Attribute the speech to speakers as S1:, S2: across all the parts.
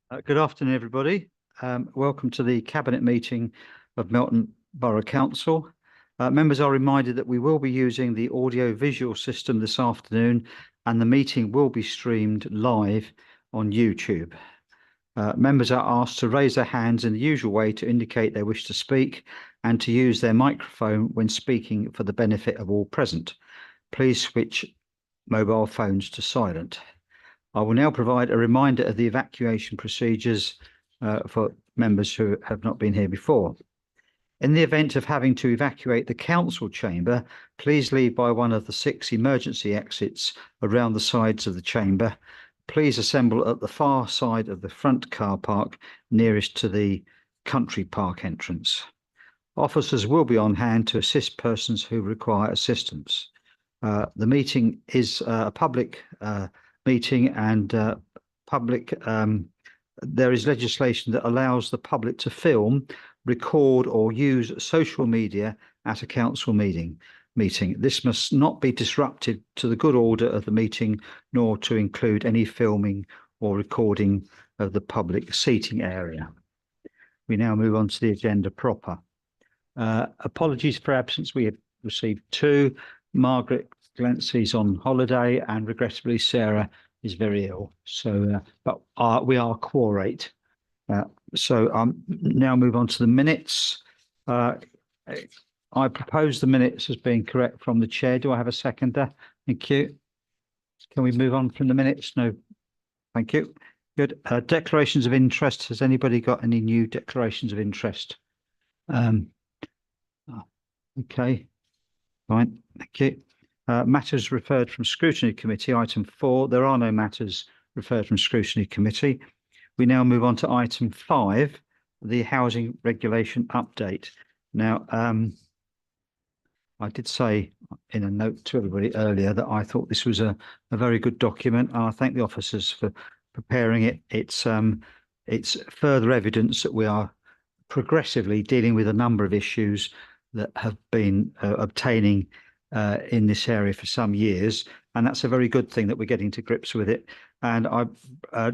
S1: Good afternoon, everybody. Welcome to the Cabinet meeting of Melton Borough Council. Members are reminded that we will be using the audio-visual system this afternoon, and the meeting will be streamed live on YouTube. Members are asked to raise their hands in the usual way to indicate they wish to speak and to use their microphone when speaking for the benefit of all present. Please switch mobile phones to silent. I will now provide a reminder of the evacuation procedures for members who have not been here before. In the event of having to evacuate the council chamber, please leave by one of the 6 emergency exits around the sides of the chamber. Please assemble at the far side of the front car park nearest to the country park entrance. Officers will be on hand to assist persons who require assistance. The meeting is a public meeting, and there is legislation that allows the public to film, record or use social media at a council meeting. This must not be disruptive to the good order of the meeting, nor to include any filming or recording of the public seating area. We now move on to the agenda proper. Apologies for absence. We have received 2. Margaret Glancy's on holiday, and regrettably Sarah is very ill. So, but we are quorate. So now move on to the minutes. I propose the minutes as being correct from the chair. Do I have a seconder? Thank you. Can we move on from the minutes? No. Thank you. Good. Declarations of interest. Has anybody got any new declarations of interest? Okay. Fine. Thank you. Matters referred from Scrutiny Committee, item 4. There are no matters referred from Scrutiny Committee. We now move on to item 5, the housing regulation update. Now, I did say in a note to everybody earlier that I thought this was a very good document. I thank the officers for preparing it. It's further evidence that we are progressively dealing with a number of issues that have been obtaining in this area for some years, and that's a very good thing that we're getting to grips with it. And I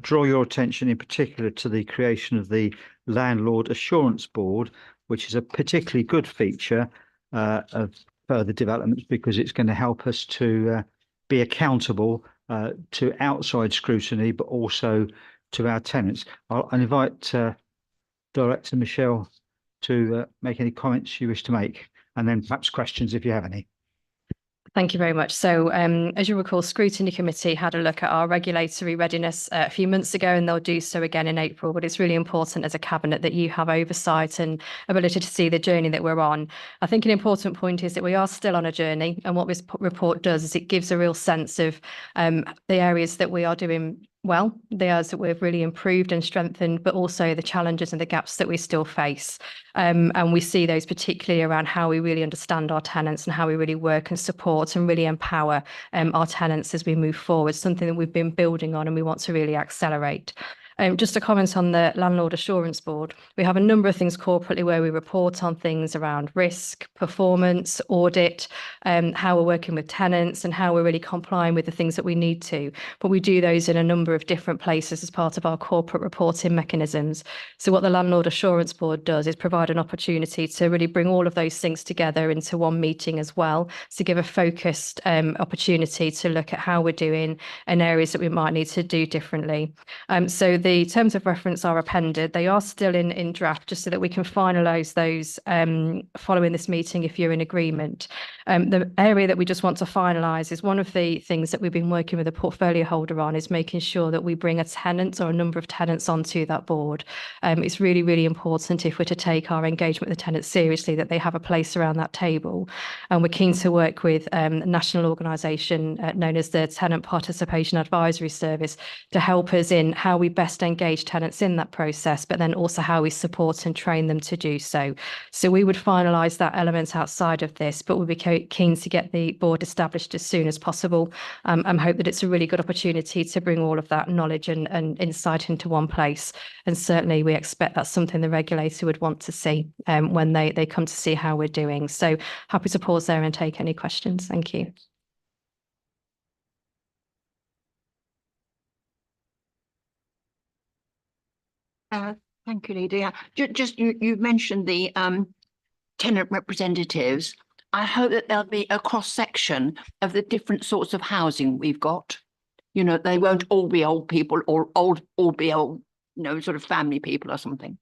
S1: draw your attention in particular to the creation of the Landlord Assurance Board, which is a particularly good feature of further developments, because it's going to help us to be accountable to outside scrutiny, but also to our tenants. I'll invite Director Michelle to make any comments you wish to make, and then perhaps questions if you have any.
S2: Thank you very much. So as you recall, Scrutiny Committee had a look at our regulatory readiness a few months ago, and they'll do so again in April. But it's really important as a cabinet that you have oversight and ability to see the journey that we're on. I think an important point is that we are still on a journey, and what this report does is it gives a real sense of the areas that we are doing well, the areas that we've really improved and strengthened, but also the challenges and the gaps that we still face. And we see those particularly around how we really understand our tenants and how we really work and support and really empower our tenants as we move forward, something that we've been building on and we want to really accelerate. Just a comment on the Landlord Assurance Board. We have a number of things corporately where we report on things around risk, performance, audit, how we're working with tenants and how we're really complying with the things that we need to. But we do those in a number of different places as part of our corporate reporting mechanisms. So what the Landlord Assurance Board does is provide an opportunity to really bring all of those things together into one meeting as well, to give a focused opportunity to look at how we're doing and areas that we might need to do differently. So the terms of reference are appended. They are still in draft, just so that we can finalise those following this meeting if you're in agreement. The area that we just want to finalise is one of the things that we've been working with a portfolio holder on, is making sure that we bring a tenant or a number of tenants onto that board. It's really, really important, if we're to take our engagement with the tenants seriously, that they have a place around that table. And we're keen to work with a national organisation known as the Tenant Participation Advisory Service to help us in how we best engage tenants in that process, but then also how we support and train them to do so. So we would finalise that element outside of this, but we'd be keen to get the board established as soon as possible, and hope that it's a really good opportunity to bring all of that knowledge and insight into one place. And certainly we expect that's something the regulator would want to see when they come to see how we're doing. So happy to pause there and take any questions. Thank you.
S3: Thank you, Lydia. Just you mentioned the tenant representatives. I hope that there'll be a cross section of the different sorts of housing we've got. You know, they won't all be old people or all be old, you know, sort of family people or something.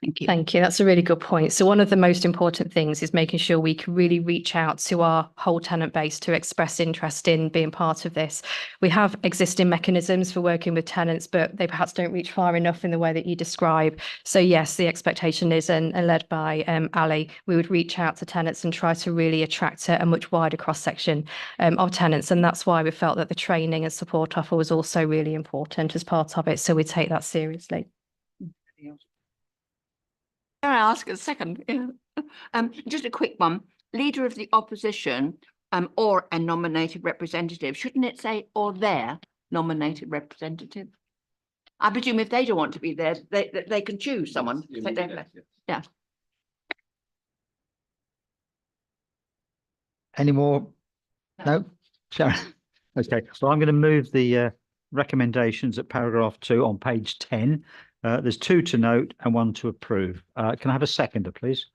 S3: Thank you.
S2: Thank you. That's a really good point. So one of the most important things is making sure we can really reach out to our whole tenant base to express interest in being part of this. We have existing mechanisms for working with tenants, but they perhaps don't reach far enough in the way that you describe. So yes, the expectation is, and led by Ali, we would reach out to tenants and try to really attract a much wider cross-section of tenants. And that's why we felt that the training and support offer was also really important as part of it. So we take that seriously.
S3: Can I ask a second? Just a quick one. Leader of the opposition, or a nominated representative. Shouldn't it say or their nominated representative? I presume if they don't want to be there, they can choose someone. Yeah.
S1: Any more? No? Sharon? Okay, so I'm going to move the recommendations at paragraph 2 on page 10. There's 2 to note and 1 to approve. Can I have a seconder, please?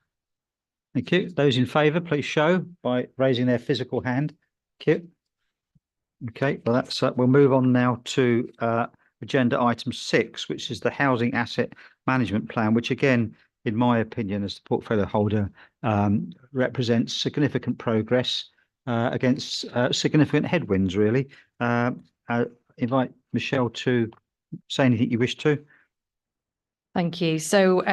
S1: Thank you. Those in favour, please show by raising their physical hand. Thank you. Okay, well, that's we'll move on now to agenda item 6, which is the housing asset management plan, which again, in my opinion, as the portfolio holder, represents significant progress against significant headwinds, really. I invite Michelle to say anything you wish to.
S2: Thank you. So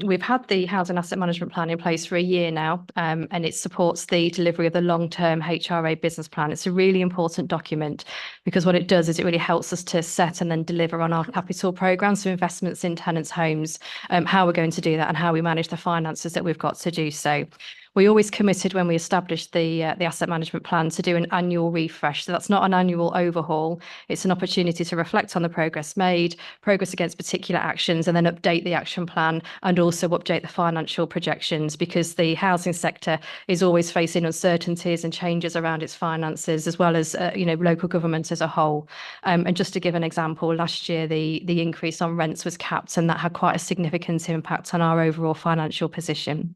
S2: we've had the housing asset management plan in place for a year now, and it supports the delivery of the long-term HRA business plan. It's a really important document because what it does is it really helps us to set and then deliver on our capital programmes, so investments in tenants' homes, how we're going to do that and how we manage the finances that we've got to do so. We always committed when we established the asset management plan to do an annual refresh. So that's not an annual overhaul. It's an opportunity to reflect on the progress made, progress against particular actions, and then update the action plan and also update the financial projections, because the housing sector is always facing uncertainties and changes around its finances, as well as local government as a whole. And just to give an example, last year the increase on rents was capped, and that had quite a significant impact on our overall financial position.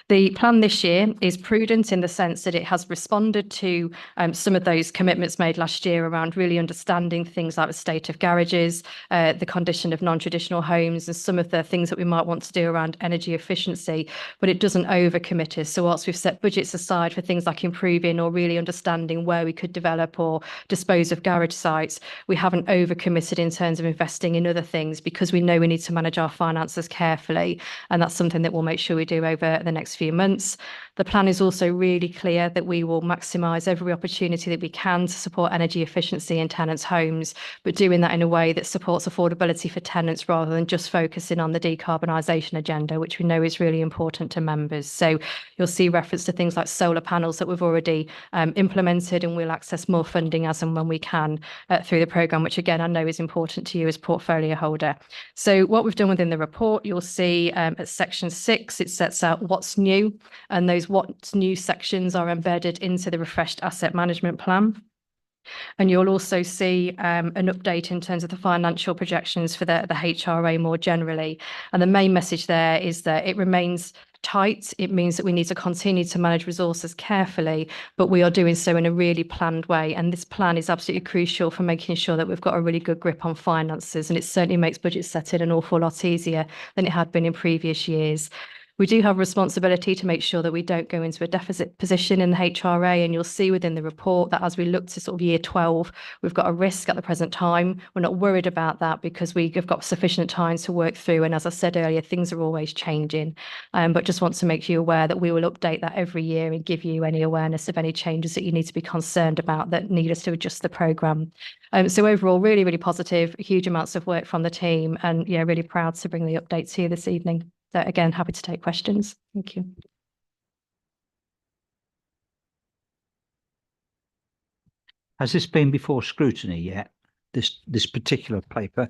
S2: The plan this year is prudent in the sense that it has responded to some of those commitments made last year around really understanding things like the state of garages, the condition of non-traditional homes, and some of the things that we might want to do around energy efficiency, but it doesn't overcommit us. So whilst we've set budgets aside for things like improving or really understanding where we could develop or dispose of garage sites, we haven't overcommitted in terms of investing in other things, because we know we need to manage our finances carefully. And that's something that we'll make sure we do over the next few months. The plan is also really clear that we will maximise every opportunity that we can to support energy efficiency in tenants' homes, but doing that in a way that supports affordability for tenants rather than just focusing on the decarbonisation agenda, which we know is really important to members. So you'll see reference to things like solar panels that we've already implemented, and we'll access more funding as and when we can through the programme, which again I know is important to you as portfolio holder. So what we've done within the report, you'll see at section 6, it sets out what's new, and those what's new sections are embedded into the refreshed asset management plan. And you'll also see an update in terms of the financial projections for the HRA more generally. And the main message there is that it remains tight. It means that we need to continue to manage resources carefully, but we are doing so in a really planned way. And this plan is absolutely crucial for making sure that we've got a really good grip on finances. And it certainly makes budget setting an awful lot easier than it had been in previous years. We do have a responsibility to make sure that we don't go into a deficit position in the HRA, and you'll see within the report that as we look to sort of year 12, we've got a risk at the present time. We're not worried about that because we've got sufficient time to work through, and as I said earlier, things are always changing. But just want to make you aware that we will update that every year and give you any awareness of any changes that you need to be concerned about that need us to adjust the programme. So overall, really, really positive, huge amounts of work from the team, and yeah, really proud to bring the updates here this evening. So again, happy to take questions. Thank you.
S1: Has this been before scrutiny yet, this particular paper?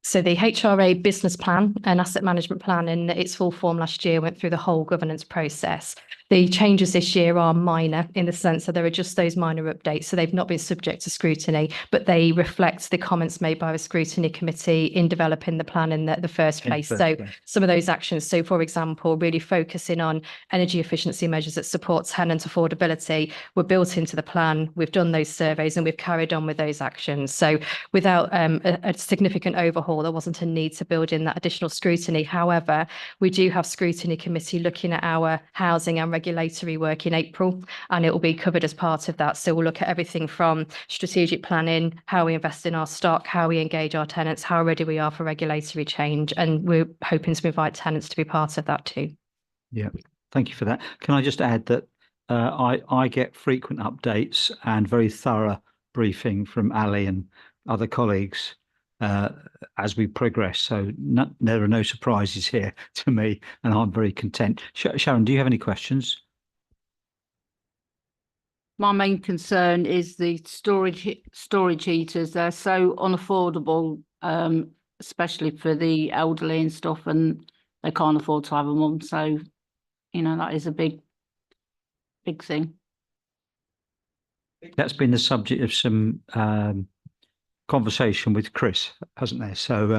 S2: So the HRA business plan and asset management plan in its full form last year went through the whole governance process. The changes this year are minor in the sense that there are just those minor updates. So they've not been subject to scrutiny, but they reflect the comments made by the scrutiny committee in developing the plan in the first place. So some of those actions, so for example, really focusing on energy efficiency measures that support tenant affordability were built into the plan. We've done those surveys and we've carried on with those actions. So without a significant overhaul, there wasn't a need to build in that additional scrutiny. However, we do have scrutiny committee looking at our housing and regulatory work in April, and it will be covered as part of that. So we'll look at everything from strategic planning, how we invest in our stock, how we engage our tenants, how ready we are for regulatory change. And we're hoping to invite tenants to be part of that too.
S1: Yeah, thank you for that. Can I just add that I get frequent updates and very thorough briefing from Ali and other colleagues as we progress. So there are no surprises here to me, and I'm very content. Sharon, do you have any questions?
S4: My main concern is the storage heaters. They're so unaffordable, especially for the elderly and stuff, and they can't afford to have them on. So, you know, that is a big thing.
S1: That's been the subject of some conversation with Chris, hasn't there? So,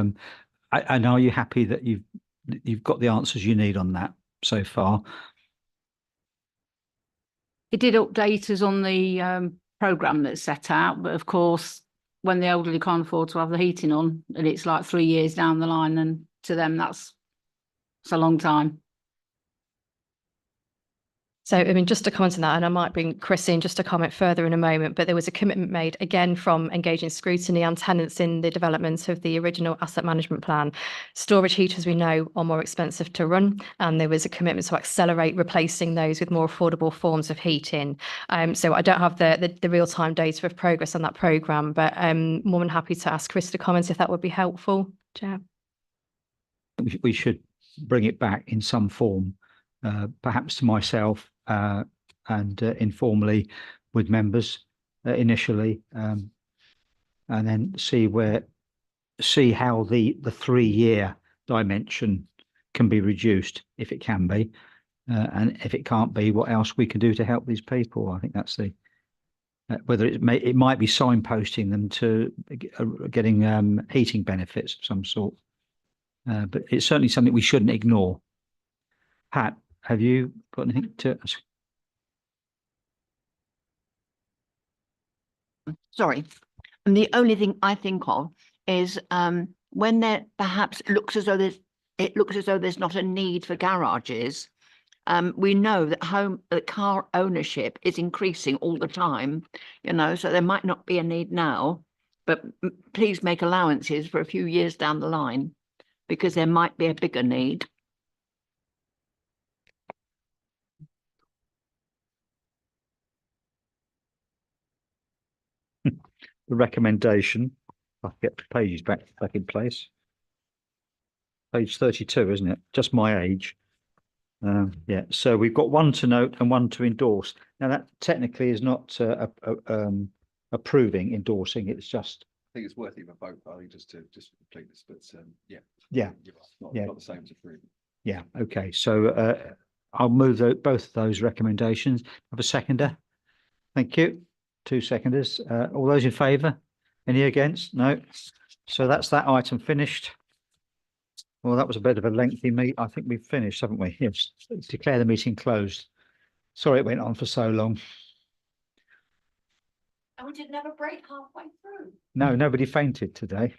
S1: and are you happy that you've got the answers you need on that so far?
S4: It did update us on the programme that's set out, but of course, when the elderly can't afford to have the heating on, and it's like 3 years down the line, and to them that's a long time.
S2: So, I mean, just to comment on that, and I might bring Chris in just to comment further in a moment, but there was a commitment made again from engaging scrutiny and tenants in the development of the original asset management plan. Storage heaters, we know, are more expensive to run, and there was a commitment to accelerate replacing those with more affordable forms of heating. So I don't have the real-time data of progress on that programme, but I'm more than happy to ask Chris to comment if that would be helpful, Chair.
S1: We should bring it back in some form, perhaps to myself and informally with members initially, and then see how the 3-year dimension can be reduced, if it can be, and if it can't be, what else we can do to help these people. I think that's the whether it might be signposting them to getting heating benefits of some sort, but it's certainly something we shouldn't ignore. Pat, have you got anything to ask?
S3: Sorry. And the only thing I think of is when there perhaps looks as though there's not a need for garages. We know that car ownership is increasing all the time, you know, so there might not be a need now, but please make allowances for a few years down the line, because there might be a bigger need.
S1: The recommendation, I'll get the pages back in place. Page 32, isn't it? Just my age. Yeah, so we've got one to note and one to endorse. Now that technically is not approving, endorsing. It's just.
S5: I think it's worth even vote, I think, just complete this, but yeah.
S1: Yeah.
S5: Not the same as approving.
S1: Yeah. Okay. So I'll move both of those recommendations. Have a seconder. Thank you. 2 seconders. All those in favour? Any against? No. So that's that item finished. Well, that was a bit of a lengthy meet. I think we've finished, haven't we? Yes. Declare the meeting closed. Sorry it went on for so long.
S3: And we didn't have a break halfway through.
S1: No, nobody fainted today.